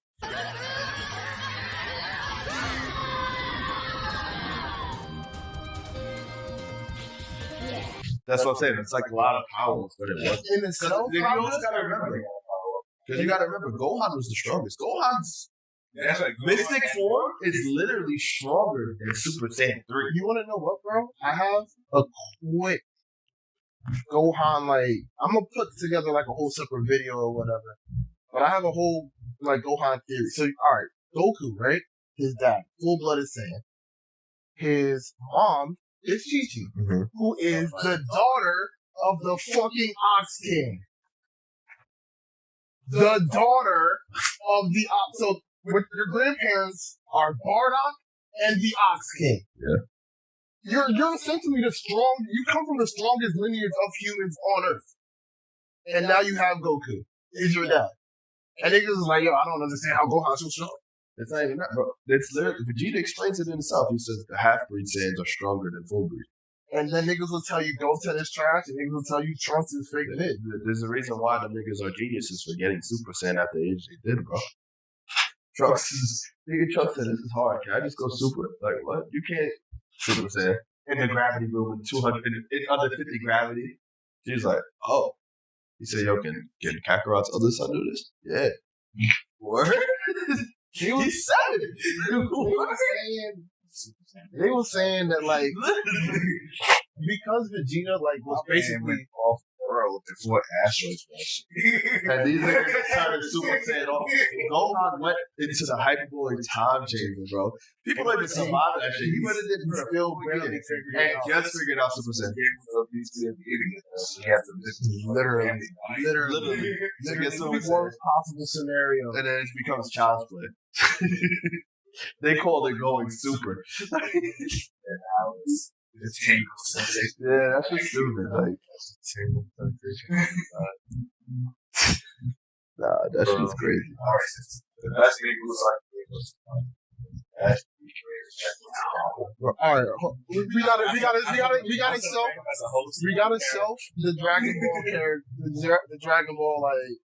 That's what I'm saying. It's like a lot of power, but it was. In the cell, you also gotta remember. Because you gotta remember, Gohan was the strongest. Gohan's mystic form is literally stronger than Super Saiyan 3. You wanna know what, bro? I have a quick Gohan, like, I'm gonna put together like a whole separate video or whatever. But I have a whole, like, Gohan theory. So, alright, Goku, right? His dad, full-blooded Saiyan. His mom is Chi-Chi, who is the daughter of the fucking Ox King. The daughter of the Ox. So, your grandparents are Bardock and the Ox King. Yeah. You're essentially you come from the strongest lineage of humans on Earth. And now you have Goku. Is your dad. And niggas is like, yo, I don't understand how Gohan's so strong. It's not even that, bro. It's literally, Vegeta explains it himself. He says the half-breed Saiyans are stronger than full-breed. And then niggas will tell you Goten is trash, and niggas will tell you Trunks is fake. There's a reason why the niggas are geniuses for getting Super Saiyan at the age they did, bro. Trunks said, this is hard. Can I just go Super? Like, what? You can't Super Saiyan in the gravity room in 200, in under 50 gravity. She's like, oh. He said, yo, can Kakarot's other son do this? Yeah. Word? He said it. They were saying that, like, because Vegeta, like, was basically off world before asteroids were actually. And these niggas started Super Saiyan off. Gohan went into the hyperbolic time chamber, bro. People don't even survive that shit. He went in there for a Still full barely year figured and it out. just figured out Super Saiyan. Literally. To get The Super Saiyan. worst possible scenario. And then it becomes child's play. They called it going super. It's tangled sensation. Yeah, that's just stupid. Like, nah, that shit's crazy. The best thing was like, All right, we gotta self the Dragon Ball character, the Dragon Ball like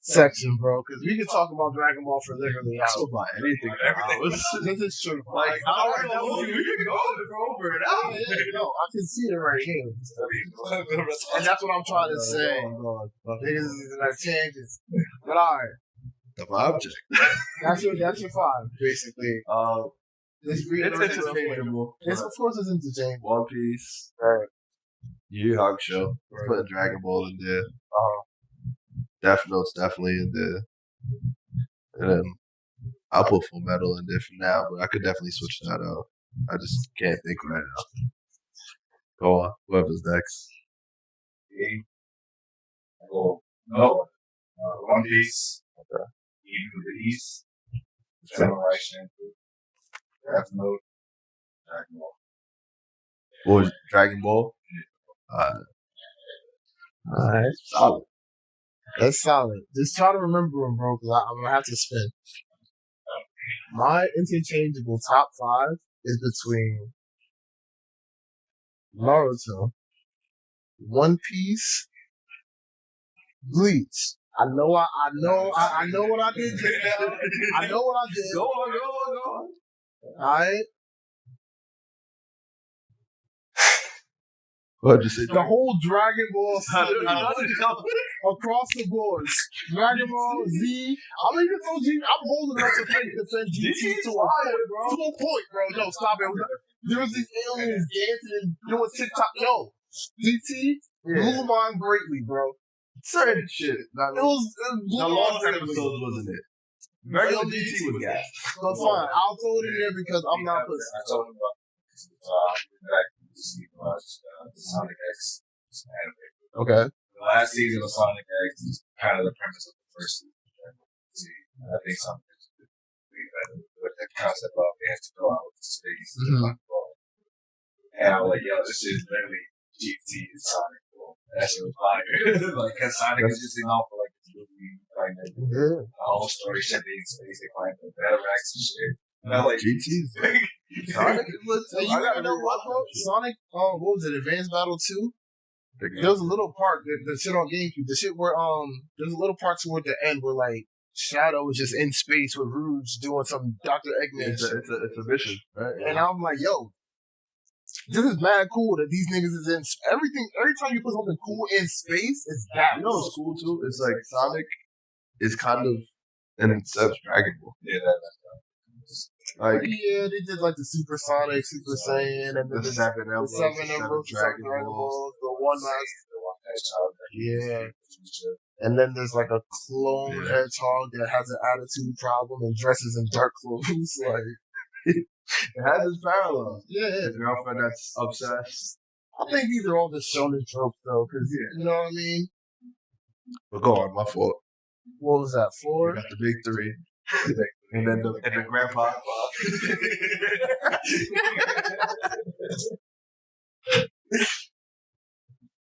section, bro, because we can talk about Dragon Ball for literally Talk hours. about anything. This is true. Like, I don't know. We can go over it out. No, I can see it right here, and that's what I'm trying to say. Niggas is in our tangents, but all right, The object. that's your five, basically. Let's read It's the rest of the interchangeable. It's of course it's interchangeable. One Piece. Right. Yu Yu Hakusho. Putting Dragon Ball in there. Death Note's definitely in there. And then I'll put Full Metal in there for now, but I could definitely switch that out. I just can't think right now. Go on. Whoever's next. One Piece. Even with the East. Samurai Champloo. Death Note. Dragon Ball. What was Dragon Ball? Alright. Solid. That's solid. Just try to remember them, bro, because I'm gonna have to spin. My interchangeable top five is between Naruto, One Piece, Bleach. I know what I did just now. I know what I did. Go on. Alright? What you say? The whole Dragon Ball series Go across the board. Dragon Ball Z. I'm even throw G. I'm holding up to defend GT to a point, bro. To a point, bro. No, stop it. There was these aliens dancing and doing TikTok. No. GT blew mine greatly, bro. certain shit. Like, It was the lost episodes wasn't it? Regular GT was gas. So fine, I'll throw it in there because I'm not pussy. I told him about back to see Sonic X anime. Okay. The last season of Sonic X is kind of the premise of the first season. I think Sonic X is with the concept of they have to go out to space to find the ball. And I was like, yo, this is literally GT and Sonic. That shit was fire. Like, cause Sonic is just known for like this movie, find the whole story shit in space, they find the Battlerax and shit. And I'm like, GT's Sonic is lit. So you gotta know what, bro? Sonic, what was it? Advanced Battle 2? There was a little part, the shit on GameCube, the shit where, there's a little part toward the end where, like, Shadow was just in space with Rouge doing some Dr. Eggman shit. It's a mission, right? And I'm like, yo, this is mad cool that these niggas is in everything. Every time you put something cool in space, it's that. You know what's cool too? It's like Sonic is kind of an incept Dragon Ball. yeah, that's Like Yeah, they did like the Super Sonic, Super Saiyan, and then the Seven the Emeralds, Seven the Emeralds, Dragon Dragon Balls. Balls, the One Master. Yeah. And then there's like a clone hedgehog that has an attitude problem and dresses in dark clothes. Like, It has its parallels. yeah. His girlfriend that's obsessed. I think these are all just shonen tropes though, because you know what I mean? But go on, my fault. What was that, 4? We got the big three. And then the grandpa.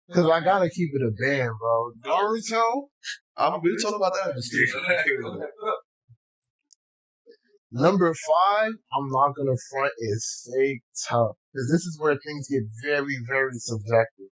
Because I gotta keep it a band, bro. Naruto, We'll talk about that in the station. number 5, I'm not gonna front, is fake tough. Because this is where things get very, very subjective.